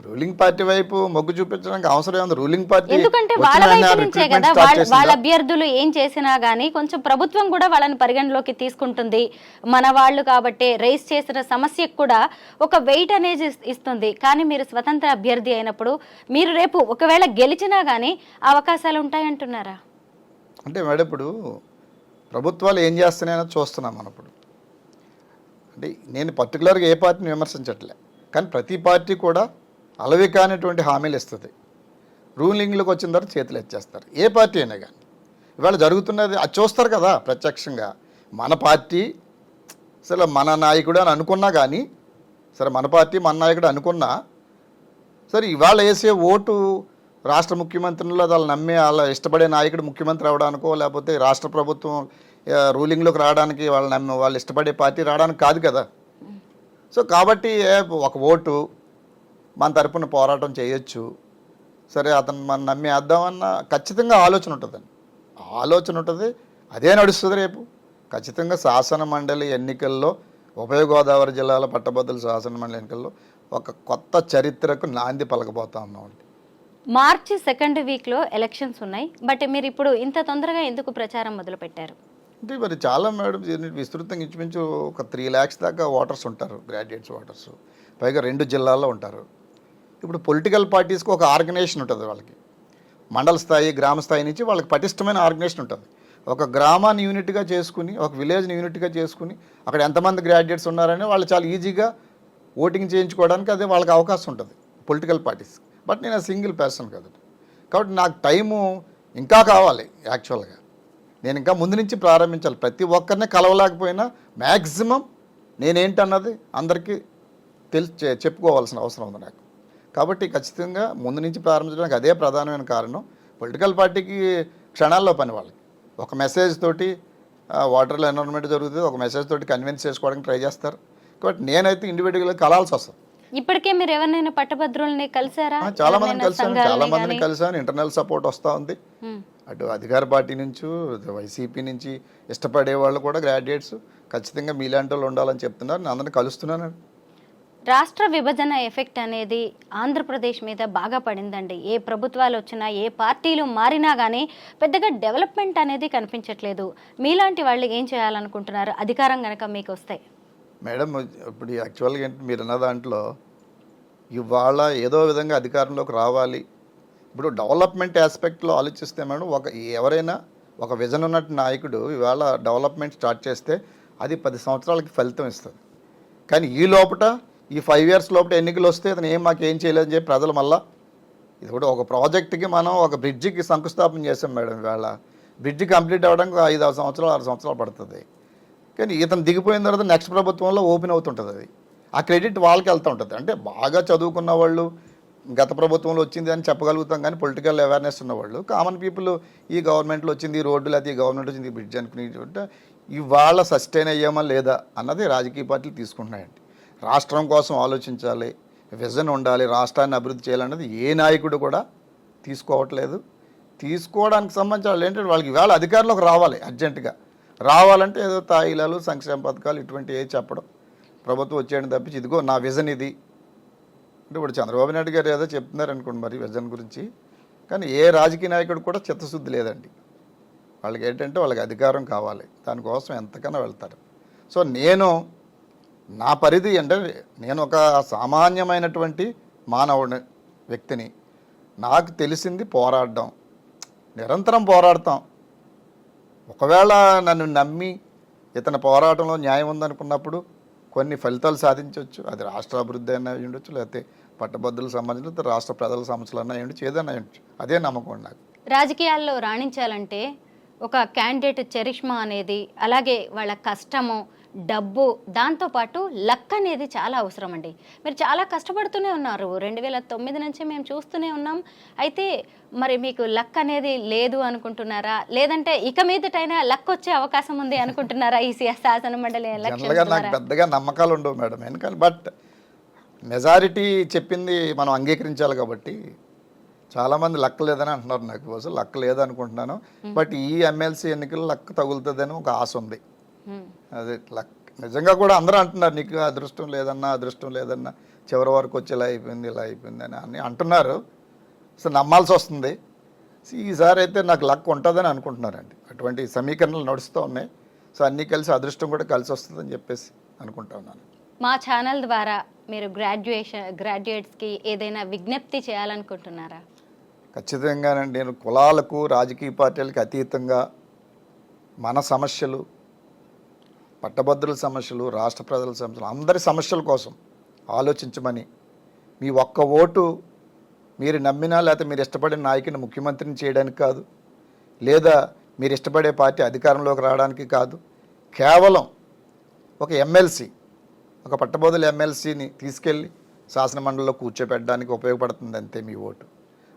Speaker 3: రూలింగ్ పార్టీ వైపు మొగ్గు చూపించడానికి అవసరం ఉంది. రూలింగ్ పార్టీ
Speaker 2: ఎందుకంటే వాళ్ళ వైపు నుంచే కదా, వాళ్ళ అభ్యర్థులు ఏం చేసినా గానీ కొంచెం ప్రభుత్వం కూడా వాళ్ళని పరిగణలోకి తీసుకుంటుంది. మన వాళ్ళు కాబట్టి రైజ్ చేసిన సమస్యకు కూడా ఒక వెయిట్ అనేది ఇస్తుంది. కానీ మీరు స్వతంత్ర అభ్యర్థి అయినప్పుడు మీరు రేపు ఒకవేళ గెలిచినా గానీ అవకాశాలు ఉంటాయంటున్నారా?
Speaker 3: అంటే మేడం, ఇప్పుడు ప్రభుత్వాలు ఏం చేస్తున్నాయో చూస్తున్నాం మనం. ఇప్పుడు అంటే నేను పర్టికులర్గా ఏ పార్టీని విమర్శించట్లే, కానీ ప్రతి పార్టీ కూడా అలవి కానిటువంటి హామీలు ఇస్తుంది. రూలింగ్లోకి వచ్చిన తర్వాత చేతులు ఎత్తేస్తారు, ఏ పార్టీ అయినా కానీ. ఇవాళ జరుగుతున్నది అది చూస్తారు కదా ప్రత్యక్షంగా. మన పార్టీ అసలు మన నాయకుడు అని అనుకున్నా కానీ, సరే మన పార్టీ మన నాయకుడు అనుకున్నా సరే, ఇవాళ వేసే ఓటు రాష్ట్ర ముఖ్యమంత్రుల్లో వాళ్ళు నమ్మే వాళ్ళ ఇష్టపడే నాయకుడు ముఖ్యమంత్రి అవడానికో, లేకపోతే రాష్ట్ర ప్రభుత్వం రూలింగ్లోకి రావడానికి వాళ్ళు ఇష్టపడే పార్టీ రావడానికి కాదు కదా. సో కాబట్టి ఒక ఓటు మన తరపున పోరాటం చేయొచ్చు, సరే అతను మనం నమ్మి వేద్దామన్న ఖచ్చితంగా ఆలోచన ఉంటుంది. అదే నడుస్తుంది రేపు. ఖచ్చితంగా శాసన మండలి ఎన్నికల్లో, ఉభయ గోదావరి జిల్లాల పట్టభద్రుల శాసన మండలి ఎన్నికల్లో ఒక కొత్త చరిత్రకు నాంది పలకబోతా ఉన్నామండి.
Speaker 2: మార్చి 2nd వీక్లో ఎలక్షన్స్ ఉన్నాయి. బట్ మీరు ఇప్పుడు ఇంత తొందరగా ఎందుకు ప్రచారం మొదలు పెట్టారు?
Speaker 3: అంటే మరి చాలా మేడం, విస్తృతంగా ఇంచుమించు ఒక 3 lakhs దాకా ఓటర్స్ ఉంటారు, గ్రాడ్యుయేట్స్ ఓటర్స్. పైగా 2 జిల్లాల్లో ఉంటారు. ఇప్పుడు పొలిటికల్ పార్టీస్కి ఒక ఆర్గనైజేషన్ ఉంటుంది. వాళ్ళకి మండల స్థాయి, గ్రామ స్థాయి నుంచి వాళ్ళకి పటిష్టమైన ఆర్గనైజేషన్ ఉంటుంది. ఒక గ్రామాన్ని యూనిట్గా చేసుకుని, ఒక విలేజ్ని యూనిట్గా చేసుకుని, అక్కడ ఎంతమంది గ్రాడ్యుయేట్స్ ఉన్నారని వాళ్ళు చాలా ఈజీగా ఓటింగ్ చేయించుకోవడానికి అదే వాళ్ళకి అవకాశం ఉంటుంది పొలిటికల్ పార్టీస్. బట్ నేను సింగిల్ పర్సన్ కదా, కాబట్టి నాకు టైము ఇంకా కావాలి. యాక్చువల్గా నేను ఇంకా ముందు నుంచి ప్రారంభించాలి. ప్రతి ఒక్కరిని కలవలేకపోయినా మ్యాక్సిమం నేనేంటన్నది అందరికీ చెప్పుకోవాల్సిన అవసరం ఉంది నాకు. కాబట్టి ఖచ్చితంగా ముందు నుంచి ప్రారంభించడానికి అదే ప్రధానమైన కారణం. పొలిటికల్ పార్టీకి క్షణాల్లో పని వాళ్ళకి. ఒక మెసేజ్ తోటి వాటర్లో ఎన్విరాన్మెంట్ జరుగుతుంది, ఒక మెసేజ్ తోటి కన్విన్స్ చేసుకోవడానికి ట్రై చేస్తారు. కాబట్టి నేనైతే ఇండివిజువల్గా కలాల్సి వస్తుంది.
Speaker 2: ఇప్పటికే మీరు ఎవరినైనా పట్టభద్రుల్ని కలిసారా?
Speaker 3: చాలా మందిని కలిసాను. ఇంటర్నల్ సపోర్ట్ వస్తూ ఉంది. అటు అధికార పార్టీ నుంచి, వైసీపీ నుంచి ఇష్టపడే వాళ్ళు కూడా గ్రాడ్యుయేట్స్ ఖచ్చితంగా మీలాంటి వాళ్ళు ఉండాలని చెప్తున్నారు. నేను అందరిని కలుస్తున్నాను.
Speaker 2: రాష్ట్ర విభజన ఎఫెక్ట్ అనేది ఆంధ్రప్రదేశ్ మీద బాగా పడిందండి. ఏ ప్రభుత్వాలు వచ్చినా, ఏ పార్టీలు మారినా కానీ పెద్దగా డెవలప్మెంట్ అనేది కనిపించట్లేదు. మీలాంటి వాళ్ళు ఏం చేయాలనుకుంటున్నారు అధికారం కనుక మీకు వస్తే?
Speaker 3: మేడం, ఇప్పుడు యాక్చువల్గా ఏంటి మీరు అన్న దాంట్లో ఇవాళ ఏదో విధంగా అధికారంలోకి రావాలి. ఇప్పుడు డెవలప్మెంట్ ఆస్పెక్ట్లో ఆలోచిస్తే మేడం, ఎవరైనా ఒక విజన్ ఉన్నట్టు నాయకుడు ఇవాళ డెవలప్మెంట్ స్టార్ట్ చేస్తే అది 10 సంవత్సరాలకి ఫలితం ఇస్తుంది. కానీ ఈ లోపల ఈ 5 years లోపల ఎన్నికలు వస్తే అతను మాకేం చేయలేదని చెప్పి ప్రజలు మళ్ళా ఇది కూడా ఒక ప్రాజెక్ట్కి మనం ఒక బ్రిడ్జికి శంకుస్థాపన చేసాం మేడం. ఇవాళ బ్రిడ్జి కంప్లీట్ అవ్వడానికి 5 సంవత్సరాలు 6 సంవత్సరాలు పడుతుంది. కానీ ఇతను దిగిపోయిన తర్వాత నెక్స్ట్ ప్రభుత్వంలో ఓపెన్ అవుతుంటుంది. అది ఆ క్రెడిట్ వాళ్ళకి వెళ్తూ ఉంటుంది. అంటే బాగా చదువుకున్న వాళ్ళు గత ప్రభుత్వంలో వచ్చింది అని చెప్పగలుగుతాం, కానీ పొలిటికల్ అవేర్నెస్ ఉన్నవాళ్ళు కామన్ పీపుల్ ఈ గవర్నమెంట్లో వచ్చింది ఈ రోడ్డు, లేకపోతే ఈ గవర్నమెంట్ వచ్చింది ఈ బ్రిడ్జ్ అనుకుని ఇవాళ సస్టైన్ అయ్యామా లేదా అన్నది రాజకీయ పార్టీలు తీసుకుంటున్నాయండి. రాష్ట్రం కోసం ఆలోచించాలి, విజన్ ఉండాలి, రాష్ట్రాన్ని అభివృద్ధి చేయాలన్నది ఏ నాయకుడు కూడా తీసుకోవట్లేదు. తీసుకోవడానికి సంబంధించి వాళ్ళు ఏంటంటే వాళ్ళకి ఇవాళ అధికారంలోకి రావాలి, అర్జెంటుగా రావాలంటే ఏదో తాయిలాలు సంక్షేమ పథకాలు ఇటువంటి ఏ చెప్పడం, ప్రభుత్వం వచ్చేయడం తప్పించి ఇదిగో నా విజన్ ఇది అంటే ఇప్పుడు చంద్రబాబు నాయుడు గారు ఏదో చెప్తున్నారు అనుకోండి మరి విజన్ గురించి, కానీ ఏ రాజకీయ నాయకుడు కూడా చిత్తశుద్ధి లేదండి. వాళ్ళకి ఏంటంటే వాళ్ళకి అధికారం కావాలి, దానికోసం ఎంతకన్నా వెళ్తారు. సో నా పరిధి అంటే నేను ఒక సామాన్యమైనటువంటి మానవుడి వ్యక్తిని. నాకు తెలిసింది పోరాడడం, నిరంతరం పోరాడతాం. ఒకవేళ నన్ను నమ్మి ఇతని పోరాటంలో న్యాయం ఉందనుకున్నప్పుడు కొన్ని ఫలితాలు సాధించవచ్చు. అది రాష్ట్ర అభివృద్ధి అయినా ఉండొచ్చు, లేకపోతే పట్టభద్రులకు సంబంధించిన రాష్ట్ర ప్రజల సమస్యలు అన్నా ఉండొచ్చు, ఏదైనా ఉండొచ్చు. అదే నమ్మకం నాకు.
Speaker 2: రాజకీయాల్లో రాణించాలంటే ఒక క్యాండిడేట్ చరిష్మా అనేది, అలాగే వాళ్ళ కష్టము, డబ్బు, దాంతోపాటు లక్ అనేది చాలా అవసరం అండి. మీరు చాలా కష్టపడుతూనే ఉన్నారు, 2009 నుంచి మేము చూస్తూనే ఉన్నాం. అయితే మరి మీకు లక్ అనేది లేదు అనుకుంటున్నారా, లేదంటే ఇక మీదటైనా లక్ వచ్చే అవకాశం ఉంది అనుకుంటున్నారా ఈ శాసన మండలి ఎలక్షన్?
Speaker 3: నాకు పెద్దగా నమ్మకాలు ఉండవు మేడం, ఎందుకంటే బట్ మెజారిటీ చెప్పింది మనం అంగీకరించాలి కాబట్టి. చాలామంది లక్ లేదని అంటున్నారు, నాకు అసలు లక్ లేదనుకుంటున్నాను. బట్ ఈ ఎమ్మెల్సీ ఎన్నికలు లక్ తగులుతుందని ఒక ఆశ ఉంది. అదే లక్ నిజంగా కూడా అందరూ అంటున్నారు, నీకు అదృష్టం లేదన్నా చివరి వరకు వచ్చి ఇలా అయిపోయింది అని అంటున్నారు. సో నమ్మాల్సి వస్తుంది. ఈసారి అయితే నాకు లక్ ఉంటుందని అనుకుంటున్నారండి. అటువంటి సమీకరణలు నడుస్తూ ఉన్నాయి. సో అన్నీ కలిసి అదృష్టం కూడా కలిసి వస్తుందని చెప్పేసి అనుకుంటా ఉన్నాను.
Speaker 2: మా ఛానల్ ద్వారా మీరు గ్రాడ్యుయేట్స్కి ఏదైనా విజ్ఞప్తి చేయాలనుకుంటున్నారా?
Speaker 3: ఖచ్చితంగానండి. నేను కులాలకు రాజకీయ పార్టీలకు అతీతంగా మన సమస్యలు, పట్టభద్రుల సమస్యలు, రాష్ట్ర ప్రజల సమస్యలు, అందరి సమస్యల కోసం ఆలోచించమని, మీ ఒక్క ఓటు మీరు నమ్మినా లేకపోతే మీరు ఇష్టపడిన నాయకుని ముఖ్యమంత్రిని చేయడానికి కాదు, లేదా మీరు ఇష్టపడే పార్టీ అధికారంలోకి రావడానికి కాదు, కేవలం ఒక ఎమ్మెల్సీ, ఒక పట్టభద్రుల ఎమ్మెల్సీని తీసుకెళ్ళి శాసనమండలిలో కూర్చోపెట్టడానికి ఉపయోగపడుతుంది అంతే మీ ఓటు.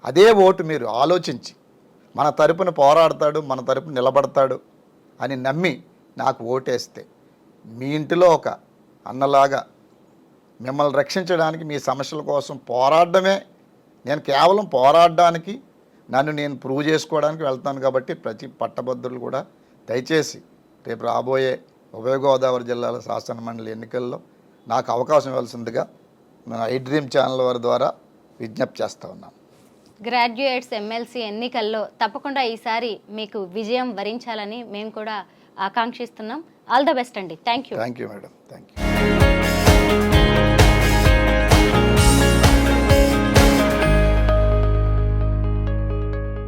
Speaker 3: అదే ఓటు మీరు ఆలోచించి మన తరపున పోరాడతాడు, మన తరపున నిలబడతాడు అని నమ్మి నాకు ఓటేస్తే మీ ఇంటిలో ఒక అన్నలాగా మిమ్మల్ని రక్షించడానికి, మీ సమస్యల కోసం పోరాడమే, నేను కేవలం పోరాడడానికి, నన్ను నేను ప్రూవ్ చేసుకోవడానికి వెళ్తాను. కాబట్టి ప్రతి పట్టభద్రులు కూడా దయచేసి రేపు రాబోయే ఉభయ గోదావరి జిల్లాల శాసన మండలి ఎన్నికల్లో నాకు అవకాశం ఇవ్వాల్సిందిగా మన iDream ఛానల్ వారి ద్వారా విజ్ఞప్తి చేస్తూ ఉన్నాను.
Speaker 2: గ్రాడ్యుయేట్స్ ఎమ్మెల్సీ ఎన్నికల్లో తప్పకుండా ఈసారి మీకు విజయం వరించాలని మేము కూడా ఆకాంక్షిస్తున్నాం. ఆల్ ద బెస్ట్ అండి. Thank you.
Speaker 3: Thank you madam. Thank you.